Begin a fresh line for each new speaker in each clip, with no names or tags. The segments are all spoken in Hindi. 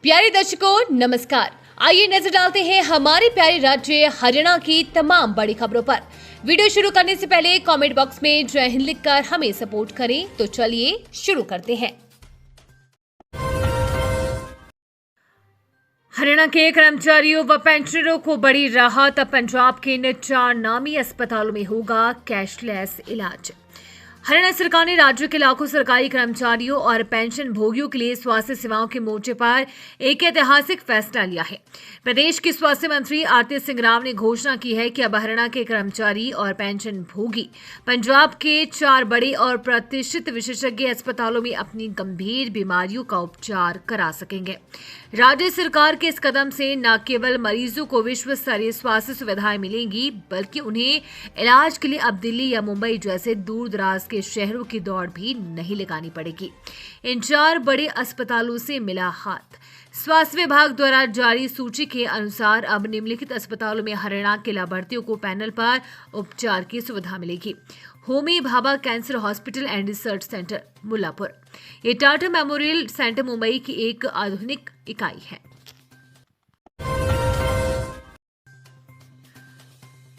प्यारे दर्शकों नमस्कार। आइए नजर डालते हैं हमारे प्यारे राज्य हरियाणा की तमाम बड़ी खबरों पर। वीडियो शुरू करने से पहले कमेंट बॉक्स में जय हिंद लिखकर हमें सपोर्ट करें। तो चलिए शुरू करते हैं। हरियाणा के कर्मचारियों व पेंशनरों को बड़ी राहत। अब पंजाब के इन 4 नामी अस्पतालों में होगा कैशलेस इलाज। हरियाणा सरकार ने राज्य के लाखों सरकारी कर्मचारियों और पेंशन भोगियों के लिए स्वास्थ्य सेवाओं के मोर्चे पर एक ऐतिहासिक फैसला लिया है। प्रदेश के स्वास्थ्य मंत्री आरती सिंह राव ने घोषणा की है कि अब हरियाणा के कर्मचारी और पेंशन भोगी पंजाब के 4 बड़े और प्रतिष्ठित विशेषज्ञ अस्पतालों में अपनी गंभीर बीमारियों का उपचार करा सकेंगे। राज्य सरकार के इस कदम से न केवल मरीजों को विश्व स्तरीय स्वास्थ्य सुविधाएं मिलेंगी, बल्कि उन्हें इलाज के लिए अब दिल्ली या मुंबई जैसे दूर दराज के शहरों की दौड़ भी नहीं लगानी पड़ेगी। इन 4 बड़े अस्पतालों से मिला हाथ। स्वास्थ्य विभाग द्वारा जारी सूची के अनुसार अब निम्नलिखित अस्पतालों में हरियाणा के लाभार्थियों को पैनल पर उपचार की सुविधा मिलेगी। Homi Bhabha cancer hospital and research centre Mullanpur. ये टाटा मेमोरियल सेंटर मुंबई की एक आधुनिक इकाई है।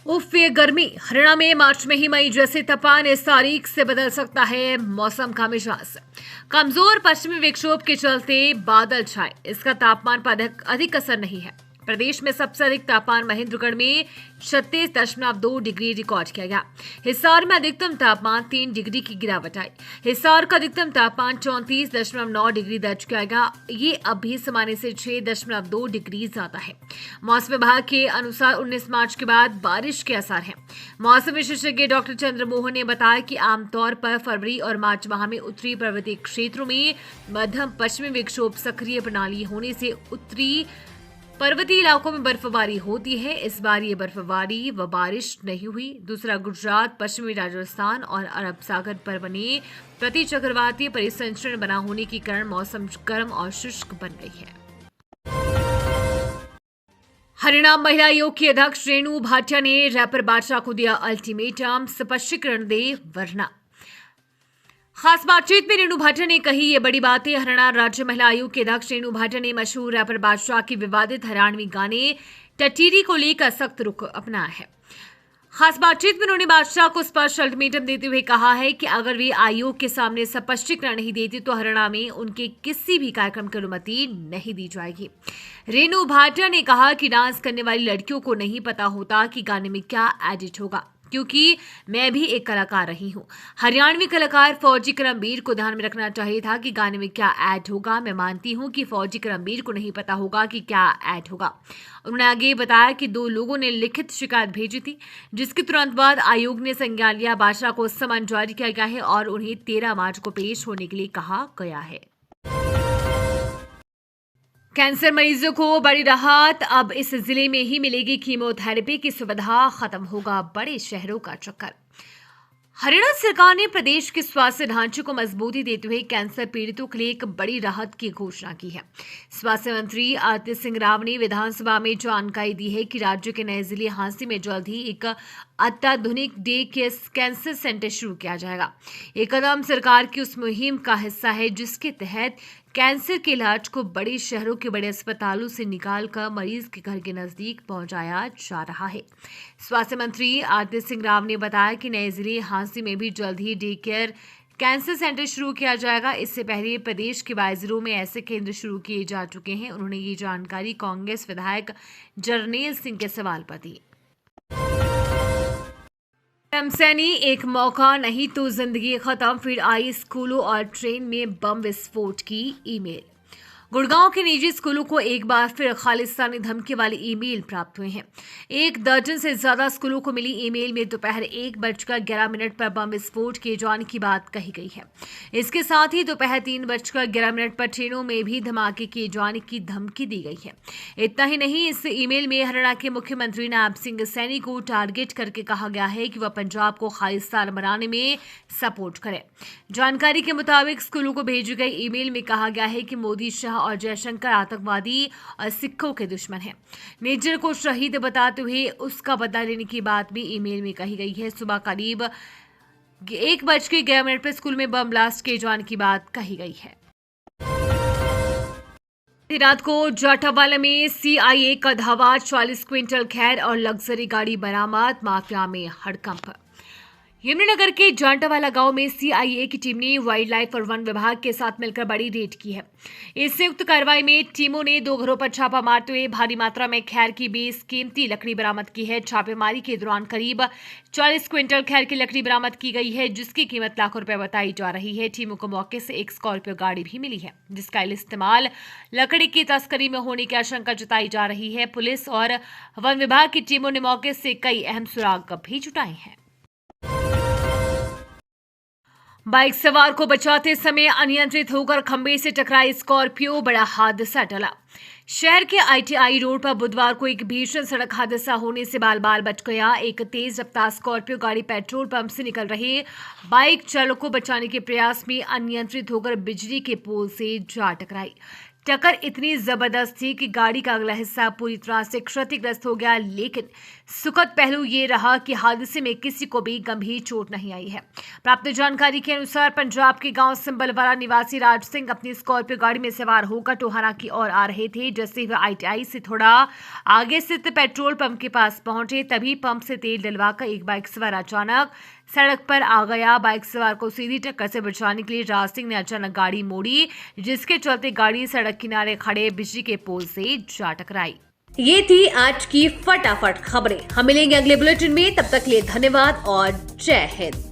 उफ, ये गर्मी। हरियाणा में मार्च में ही मई जैसे तापमान इस तारीख से बदल सकता है मौसम का मिजाज। कमजोर पश्चिमी विक्षोभ के चलते बादल छाए, इसका तापमान पर अधिक असर नहीं है। प्रदेश में सबसे अधिक तापमान महेंद्रगढ़ में 36.2 डिग्री रिकॉर्ड किया गया। हिसार में अधिकतम तापमान 3 डिग्री की गिरावट आई। हिसार का अधिकतम तापमान 34.9 डिग्री दर्ज किया गया। ये अभी सामान्य से 6.2 डिग्री ज्यादा है। मौसम विभाग के अनुसार 19 मार्च के बाद बारिश के आसार हैं। मौसम विशेषज्ञ डॉक्टर चंद्रमोहन ने बताया कि आमतौर पर फरवरी और मार्च माह में उत्तरी पर्वतीय क्षेत्रों में मध्यम पश्चिमी विक्षोभ सक्रिय प्रणाली होने से उत्तरी पर्वतीय इलाकों में बर्फबारी होती है। इस बार ये बर्फबारी व बारिश नहीं हुई। दूसरा, गुजरात, पश्चिमी राजस्थान और अरब सागर पर बने प्रति चक्रवातीय परिसंचरण बना होने के कारण मौसम गर्म और शुष्क बन गई है। हरियाणा महिला आयोग की अध्यक्ष रेणु भाटिया ने रैपर बादशाह को दिया अल्टीमेटम, स्पष्टीकरण दे वरना। खास बातचीत में रेणु भाटिया ने कही ये बड़ी बातें। हरियाणा राज्य महिला आयोग के अध्यक्ष रेणु भाटिया ने मशहूर रैपर बादशाह के विवादित हरियाणवी गाने टटीरी को लेकर सख्त रुख अपनाया है। खास बातचीत में उन्होंने बादशाह को स्पष्ट अल्टीमेटम देते हुए कहा है कि अगर वे आयोग के सामने स्पष्टीकरण नहीं देते तो हरियाणा में उनके किसी भी कार्यक्रम की अनुमति नहीं दी जाएगी। रेणु भाटिया ने कहा कि डांस करने वाली लड़कियों को नहीं पता होता कि गाने में क्या एडिट होगा, क्योंकि मैं भी एक कलाकार रही हूं। हरियाणवी कलाकार फौजी करमबीर को ध्यान में रखना चाहिए था कि गाने में क्या ऐड होगा। मैं मानती हूं कि फौजी करमबीर को नहीं पता होगा कि क्या ऐड होगा। उन्होंने आगे बताया कि 2 लोगों ने लिखित शिकायत भेजी थी, जिसके तुरंत बाद आयोग ने संज्ञान लिया। बादशाह को समन जारी किया गया है और उन्हें 13 मार्च को पेश होने के लिए कहा गया है। कैंसर मरीजों को बड़ी राहत। अब इस जिले में ही मिलेगी कीमोथेरेपी की सुविधा। खत्म होगा बड़े शहरों का चक्कर। हरियाणा सरकार ने प्रदेश के स्वास्थ्य ढांचे को मजबूती देते हुए कैंसर पीड़ितों के लिए एक बड़ी राहत की घोषणा की है। स्वास्थ्य मंत्री आरती सिंह राव ने विधानसभा में जानकारी दी है कि राज्य के नए जिले हांसी में जल्द ही एक अत्याधुनिक डे केयर कैंसर सेंटर शुरू किया जाएगा। ये कदम सरकार की उस मुहिम का हिस्सा है जिसके तहत कैंसर के इलाज को बड़े शहरों के बड़े अस्पतालों से निकालकर मरीज के घर के नजदीक पहुंचाया जा रहा है। स्वास्थ्य मंत्री आरती सिंह राव ने बताया कि नए जिले हांसी में भी जल्द ही डे केयर कैंसर सेंटर शुरू किया जाएगा। इससे पहले प्रदेश के 22 जिलों में ऐसे केंद्र शुरू किए जा चुके हैं। उन्होंने ये जानकारी कांग्रेस विधायक जरनेल सिंह के सवाल पर दी। सैनी, एक मौका नहीं तो जिंदगी खत्म, फिर आई स्कूलों और ट्रेन में बम विस्फोट की ईमेल। गुड़गांव के निजी स्कूलों को एक बार फिर खालिस्तानी धमकी वाली ईमेल प्राप्त हुए हैं। 1 दर्जन से ज्यादा स्कूलों को मिली ईमेल में दोपहर 1:11 पर बम विस्फोट किए जाने की बात कही गई है। इसके साथ ही दोपहर 3:11 पर ट्रेनों में भी धमाके किए जाने की धमकी दी गई है। इतना ही नहीं, इस ईमेल में हरियाणा के मुख्यमंत्री नायब सिंह सैनी को टारगेट करके कहा गया है कि वह पंजाब को खालिस्तान बनाने में सपोर्ट करें। जानकारी के मुताबिक स्कूलों को भेजी गई ईमेल में कहा गया है कि मोदी, शाह और जयशंकर आतंकवादी और सिखों के दुश्मन हैं। नेजर को शहीद बताते हुए उसका बदला लेने की बात भी ईमेल में कही गई है। सुबह करीब 1:11 पर स्कूल में बम ब्लास्ट किए जाने की बात कही गई है। देर रात को जाटावाला में सीआईए का धावा, 40 क्विंटल खैर और लग्जरी गाड़ी बरामद, माफिया में हड़कंप। यमुनानगर के जाटावाला गांव में सीआईए की टीम ने वाइल्ड लाइफ और वन विभाग के साथ मिलकर बड़ी रेड की है। इस संयुक्त कार्रवाई में टीमों ने 2 घरों पर छापा मारते हुए भारी मात्रा में खैर की बेसकीमती लकड़ी बरामद की है। छापेमारी के दौरान करीब 40 क्विंटल खैर की लकड़ी बरामद की गई है, जिसकी कीमत लाखों रुपए बताई जा रही है। टीमों को मौके से एक स्कॉर्पियो गाड़ी भी मिली है, जिसका इस्तेमाल लकड़ी की तस्करी में होने की आशंका जताई जा रही है। पुलिस और वन विभाग की टीमों ने मौके से कई अहम सुराग भी जुटाए हैं। बाइक सवार को बचाते समय अनियंत्रित होकर खंभे से टकराई स्कॉर्पियो, बड़ा हादसा टला। शहर के आईटीआई रोड पर बुधवार को एक भीषण सड़क हादसा होने से बाल बाल बच गया। एक तेज रफ्तार स्कॉर्पियो गाड़ी पेट्रोल पंप से निकल रहे बाइक चालक को बचाने के प्रयास में अनियंत्रित होकर बिजली के पोल से जा टकराई। टक्कर इतनी जबरदस्त थी कि गाड़ी का अगला हिस्सा पूरी तरह से क्षतिग्रस्त हो गया, लेकिन सुखद पहलू ये रहा कि हादसे में किसी को भी गंभीर चोट नहीं आई है। प्राप्त जानकारी के अनुसार पंजाब के गांव सिंबलवाड़ा निवासी राज सिंह अपनी स्कॉर्पियो गाड़ी में सवार होकर टोहाना की ओर आ रहे थे। जैसे वे आईटीआई से थोड़ा आगे स्थित पेट्रोल पंप के पास पहुंचे, तभी पंप से तेल डलवाकर एक बाइक सवार अचानक सड़क पर आ गया। बाइक सवार को सीधी टक्कर से बचाने के लिए राज सिंह ने अचानक गाड़ी मोड़ी, जिसके चलते गाड़ी सड़क किनारे खड़े बिजली के पोल से जा टकराई। ये थी आज की फटाफट खबरें। हम मिलेंगे अगले बुलेटिन में, तब तक के लिए धन्यवाद और जय हिंद।